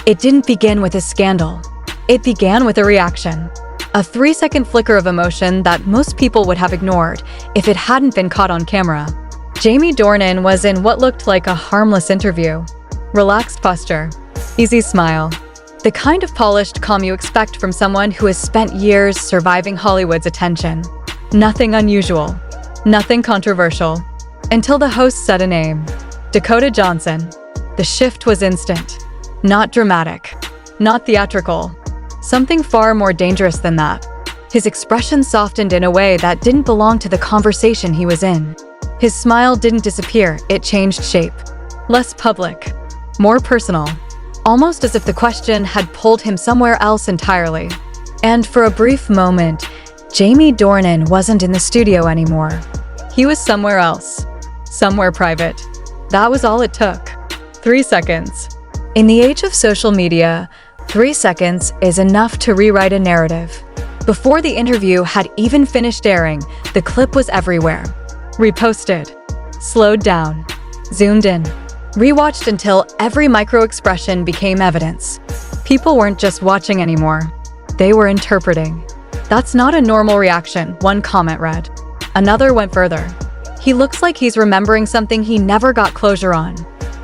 It didn't begin with a scandal. It began with a reaction. A 3-second flicker of emotion that most people would have ignored if it hadn't been caught on camera. Jamie Dornan was in what looked like a harmless interview. Relaxed posture, easy smile. The kind of polished calm you expect from someone who has spent years surviving Hollywood's attention. Nothing unusual, nothing controversial. Until the host said a name, Dakota Johnson. The shift was instant. Not dramatic, not theatrical. Something far more dangerous than that. His expression softened in a way that didn't belong to the conversation he was in. His smile didn't disappear, it changed shape. Less public, more personal. Almost as if the question had pulled him somewhere else entirely. And for a brief moment, Jamie Dornan wasn't in the studio anymore. He was somewhere else, somewhere private. That was all it took. 3 seconds. In the age of social media, 3 seconds is enough to rewrite a narrative. Before the interview had even finished airing, the clip was everywhere. Reposted, slowed down, zoomed in, rewatched until every micro-expression became evidence. People weren't just watching anymore. They were interpreting. That's not a normal reaction, one comment read. Another went further. He looks like he's remembering something he never got closure on.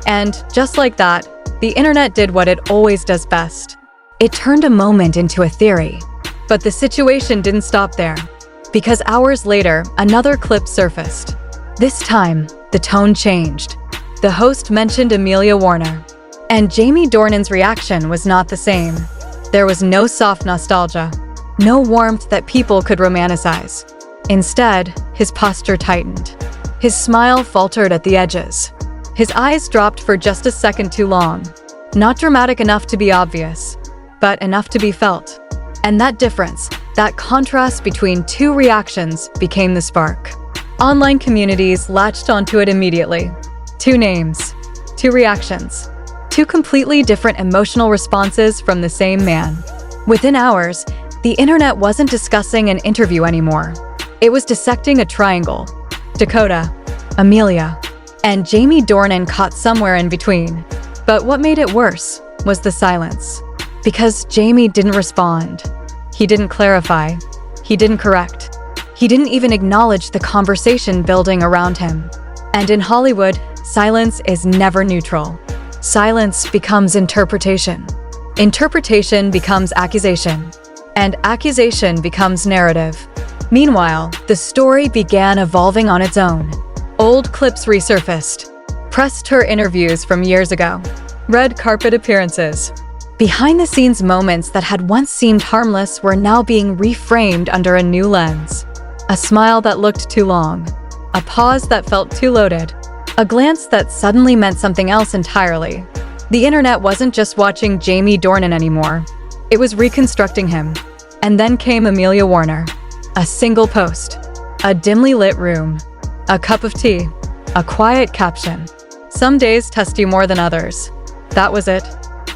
And just like that, the internet did what it always does best. It turned a moment into a theory. But the situation didn't stop there. Because hours later, another clip surfaced. This time, the tone changed. The host mentioned Amelia Warner. And Jamie Dornan's reaction was not the same. There was no soft nostalgia, no warmth that people could romanticize. Instead, his posture tightened. His smile faltered at the edges. His eyes dropped for just a second too long. Not dramatic enough to be obvious, but enough to be felt. And that difference, that contrast between two reactions, became the spark. Online communities latched onto it immediately. 2 names, 2 reactions, 2 completely different emotional responses from the same man. Within hours, the internet wasn't discussing an interview anymore. It was dissecting a triangle. Dakota, Amelia, and Jamie Dornan caught somewhere in between. But what made it worse was the silence. Because Jamie didn't respond. He didn't clarify. He didn't correct. He didn't even acknowledge the conversation building around him. And in Hollywood, silence is never neutral. Silence becomes interpretation. Interpretation becomes accusation. And accusation becomes narrative. Meanwhile, the story began evolving on its own. Old clips resurfaced. Press tour interviews from years ago. Red carpet appearances. Behind-the-scenes moments that had once seemed harmless were now being reframed under a new lens. A smile that looked too long. A pause that felt too loaded. A glance that suddenly meant something else entirely. The internet wasn't just watching Jamie Dornan anymore. It was reconstructing him. And then came Amelia Warner. A single post. A dimly lit room. A cup of tea. A quiet caption. Some days test you more than others. That was it.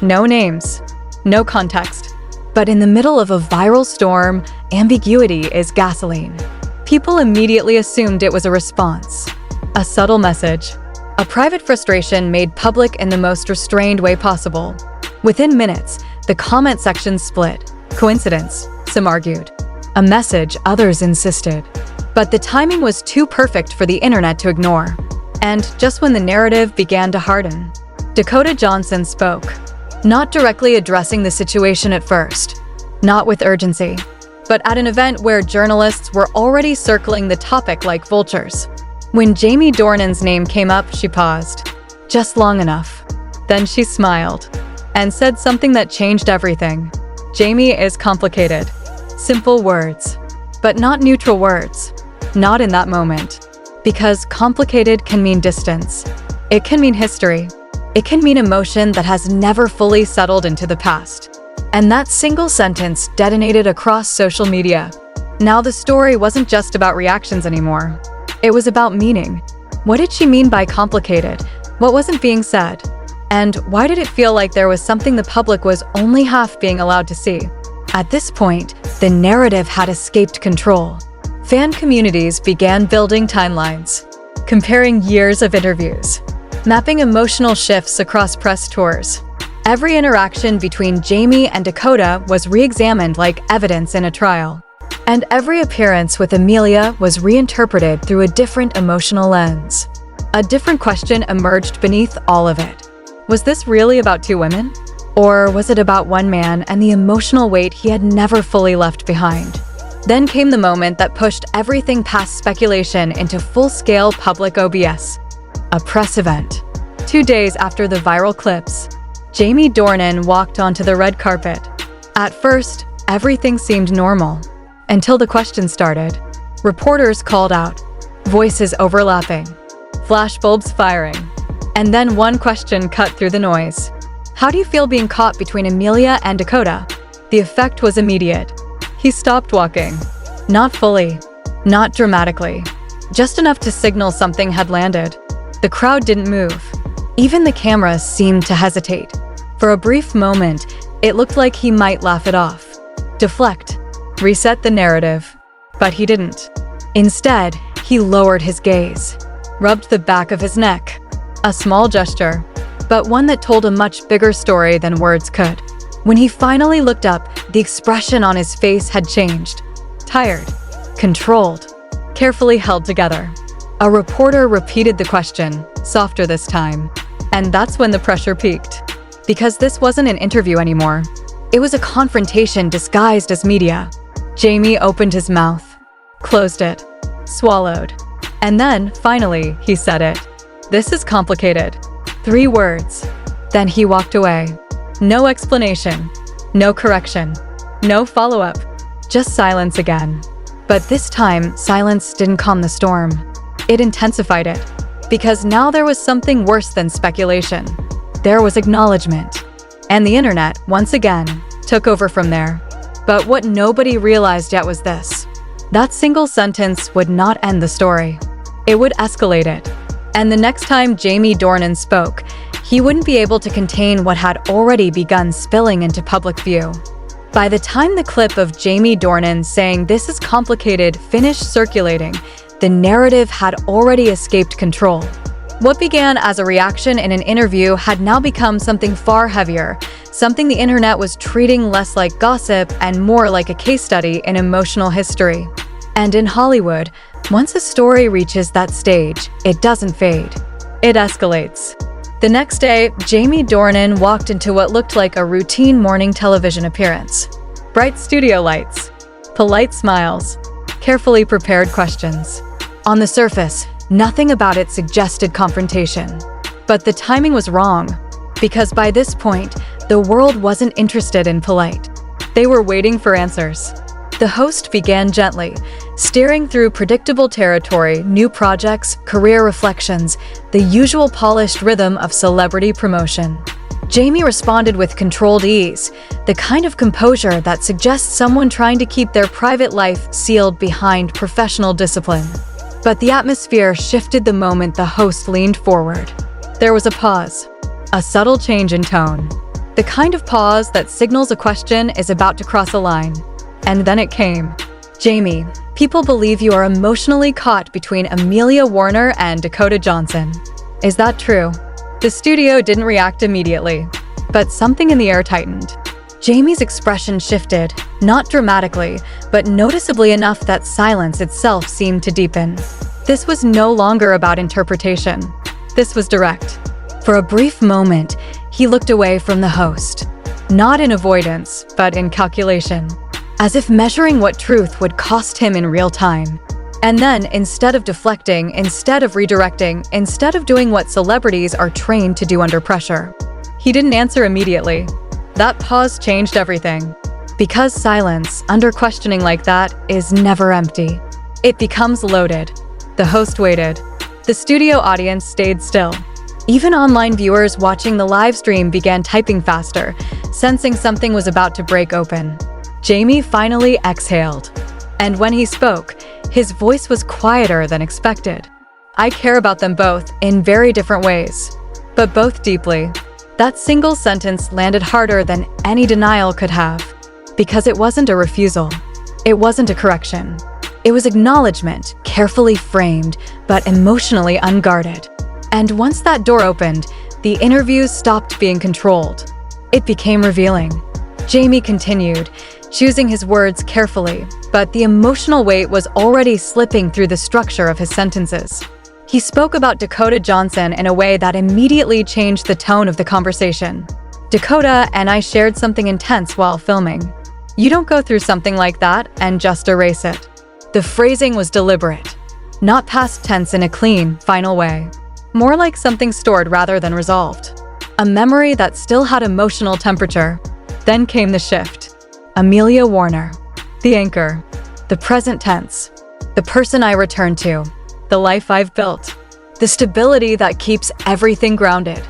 No names. No context. But in the middle of a viral storm, ambiguity is gasoline. People immediately assumed it was a response. A subtle message. A private frustration made public in the most restrained way possible. Within minutes, the comment section split. Coincidence? Some argued. A message others insisted. But the timing was too perfect for the internet to ignore. And just when the narrative began to harden, Dakota Johnson spoke. Not directly addressing the situation at first. Not with urgency. But at an event where journalists were already circling the topic like vultures. When Jamie Dornan's name came up, she paused. Just long enough. Then she smiled. And said something that changed everything. Jamie is complicated. Simple words. But not neutral words. Not in that moment. Because complicated can mean distance. It can mean history. It can mean emotion that has never fully settled into the past. And that single sentence detonated across social media. Now the story wasn't just about reactions anymore. It was about meaning. What did she mean by complicated? What wasn't being said? And why did it feel like there was something the public was only half being allowed to see? At this point, the narrative had escaped control. Fan communities began building timelines, comparing years of interviews, mapping emotional shifts across press tours. Every interaction between Jamie and Dakota was re-examined like evidence in a trial. And every appearance with Amelia was reinterpreted through a different emotional lens. A different question emerged beneath all of it. Was this really about two women? Or was it about one man and the emotional weight he had never fully left behind? Then came the moment that pushed everything past speculation into full-scale public OBS. A press event. 2 days after the viral clips, Jamie Dornan walked onto the red carpet. At first, everything seemed normal. Until the questions started. Reporters called out. Voices overlapping. Flashbulbs firing. And then one question cut through the noise. How do you feel being caught between Amelia and Dakota? The effect was immediate. He stopped walking. Not fully. Not dramatically. Just enough to signal something had landed. The crowd didn't move. Even the cameras seemed to hesitate. For a brief moment, it looked like he might laugh it off. Deflect. Reset the narrative. But he didn't. Instead, he lowered his gaze. Rubbed the back of his neck. A small gesture, but one that told a much bigger story than words could. When he finally looked up, the expression on his face had changed. Tired. Controlled. Carefully held together. A reporter repeated the question, softer this time. And that's when the pressure peaked. Because this wasn't an interview anymore. It was a confrontation disguised as media. Jamie opened his mouth, closed it, swallowed. And then, finally, he said it. This is complicated. 3 words. Then he walked away. No explanation. No correction. No follow-up. Just silence again. But this time, silence didn't calm the storm. It intensified it. Because now there was something worse than speculation. There was acknowledgement. And the internet, once again, took over from there. But what nobody realized yet was this. That single sentence would not end the story. It would escalate it. And the next time Jamie Dornan spoke, he wouldn't be able to contain what had already begun spilling into public view. By the time the clip of Jamie Dornan saying "this is complicated" finished circulating, the narrative had already escaped control. What began as a reaction in an interview had now become something far heavier, something the internet was treating less like gossip and more like a case study in emotional history. And in Hollywood, once a story reaches that stage, it doesn't fade. It escalates. The next day, Jamie Dornan walked into what looked like a routine morning television appearance. Bright studio lights, polite smiles, carefully prepared questions. On the surface, nothing about it suggested confrontation. But the timing was wrong, because by this point, the world wasn't interested in polite. They were waiting for answers. The host began gently, steering through predictable territory, new projects, career reflections, the usual polished rhythm of celebrity promotion. Jamie responded with controlled ease, the kind of composure that suggests someone trying to keep their private life sealed behind professional discipline. But the atmosphere shifted the moment the host leaned forward. There was a pause, a subtle change in tone, the kind of pause that signals a question is about to cross a line. And then it came. Jamie, people believe you are emotionally caught between Amelia Warner and Dakota Johnson. Is that true? The studio didn't react immediately, but something in the air tightened. Jamie's expression shifted, not dramatically, but noticeably enough that silence itself seemed to deepen. This was no longer about interpretation. This was direct. For a brief moment, he looked away from the host. Not in avoidance, but in calculation. As if measuring what truth would cost him in real time. And then, instead of deflecting, instead of redirecting, instead of doing what celebrities are trained to do under pressure, he didn't answer immediately. That pause changed everything. Because silence, under questioning like that, is never empty. It becomes loaded. The host waited. The studio audience stayed still. Even online viewers watching the live stream began typing faster, sensing something was about to break open. Jamie finally exhaled. And when he spoke, his voice was quieter than expected. I care about them both in very different ways, but both deeply. That single sentence landed harder than any denial could have, because it wasn't a refusal. It wasn't a correction. It was acknowledgement, carefully framed, but emotionally unguarded. And once that door opened, the interviews stopped being controlled. It became revealing. Jamie continued, choosing his words carefully, but the emotional weight was already slipping through the structure of his sentences. He spoke about Dakota Johnson in a way that immediately changed the tone of the conversation. "Dakota and I shared something intense while filming. You don't go through something like that and just erase it." The phrasing was deliberate, not past tense in a clean, final way. More like something stored rather than resolved. A memory that still had emotional temperature. Then came the shift. Amelia Warner. The anchor. The present tense. The person I return to. The life I've built. The stability that keeps everything grounded.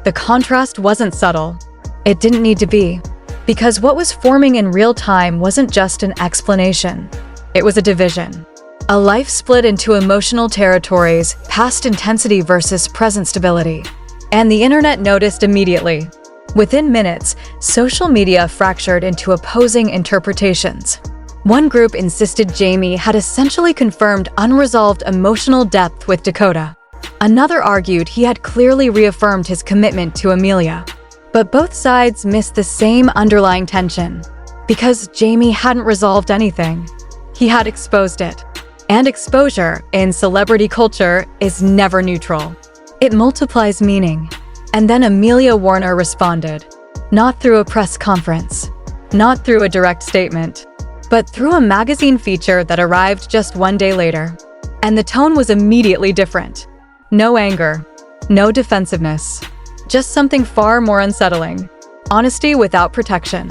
The contrast wasn't subtle. It didn't need to be. Because what was forming in real time wasn't just an explanation. It was a division. A life split into emotional territories, past intensity versus present stability. And the internet noticed immediately. Within minutes, social media fractured into opposing interpretations. One group insisted Jamie had essentially confirmed unresolved emotional depth with Dakota. Another argued he had clearly reaffirmed his commitment to Amelia. But both sides missed the same underlying tension. Because Jamie hadn't resolved anything. He had exposed it. And exposure, in celebrity culture, is never neutral. It multiplies meaning. And then Amelia Warner responded. Not through a press conference. Not through a direct statement. But through a magazine feature that arrived just one day later. And the tone was immediately different. No anger. No defensiveness. Just something far more unsettling. Honesty without protection.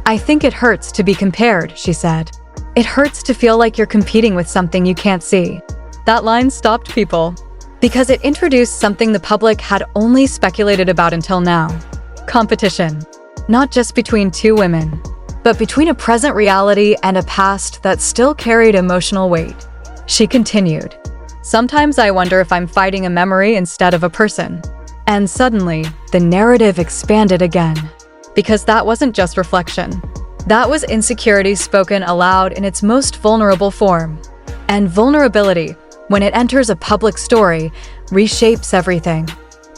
"I think it hurts to be compared," she said. "It hurts to feel like you're competing with something you can't see." That line stopped people. Because it introduced something the public had only speculated about until now. Competition. Not just between two women, but between a present reality and a past that still carried emotional weight. She continued, "Sometimes I wonder if I'm fighting a memory instead of a person." And suddenly, the narrative expanded again. Because that wasn't just reflection. That was insecurity spoken aloud in its most vulnerable form. And vulnerability, when it enters a public story, reshapes everything.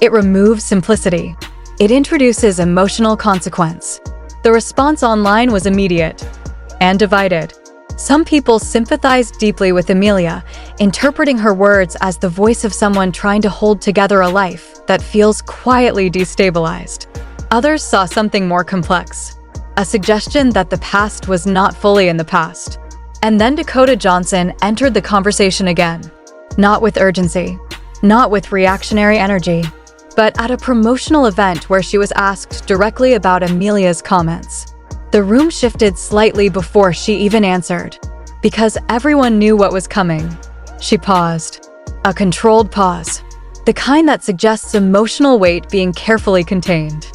It removes simplicity. It introduces emotional consequence. The response online was immediate and divided. Some people sympathized deeply with Amelia, interpreting her words as the voice of someone trying to hold together a life that feels quietly destabilized. Others saw something more complex, a suggestion that the past was not fully in the past. And then Dakota Johnson entered the conversation again, not with urgency, not with reactionary energy, but at a promotional event where she was asked directly about Amelia's comments. The room shifted slightly before she even answered, because everyone knew what was coming. She paused, a controlled pause, the kind that suggests emotional weight being carefully contained.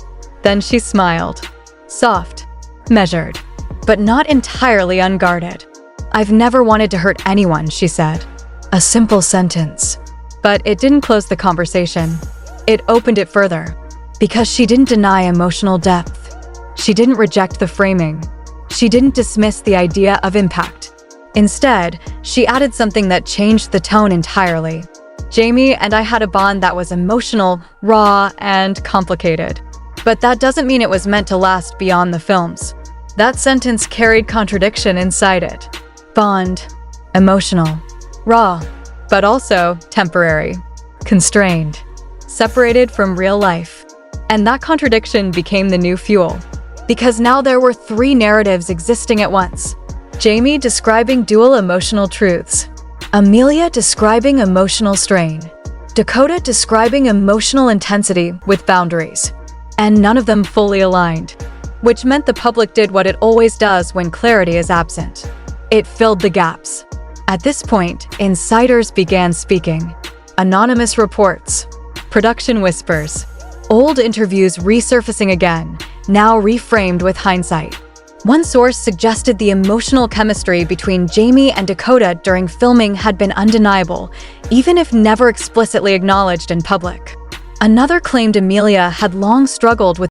Then she smiled, soft, measured, but not entirely unguarded. "I've never wanted to hurt anyone," she said. A simple sentence. But it didn't close the conversation. It opened it further. Because she didn't deny emotional depth. She didn't reject the framing. She didn't dismiss the idea of impact. Instead, she added something that changed the tone entirely. "Jamie and I had a bond that was emotional, raw, and complicated. But that doesn't mean it was meant to last beyond the films." That sentence carried contradiction inside it. Bond, emotional, raw, but also temporary, constrained, separated from real life. And that contradiction became the new fuel. Because now there were three narratives existing at once. Jamie describing dual emotional truths. Amelia describing emotional strain. Dakota describing emotional intensity with boundaries. And none of them fully aligned. Which meant the public did what it always does when clarity is absent. It filled the gaps. At this point, insiders began speaking. Anonymous reports. Production whispers. Old interviews resurfacing again, now reframed with hindsight. One source suggested the emotional chemistry between Jamie and Dakota during filming had been undeniable, even if never explicitly acknowledged in public. Another claimed Amelia had long struggled with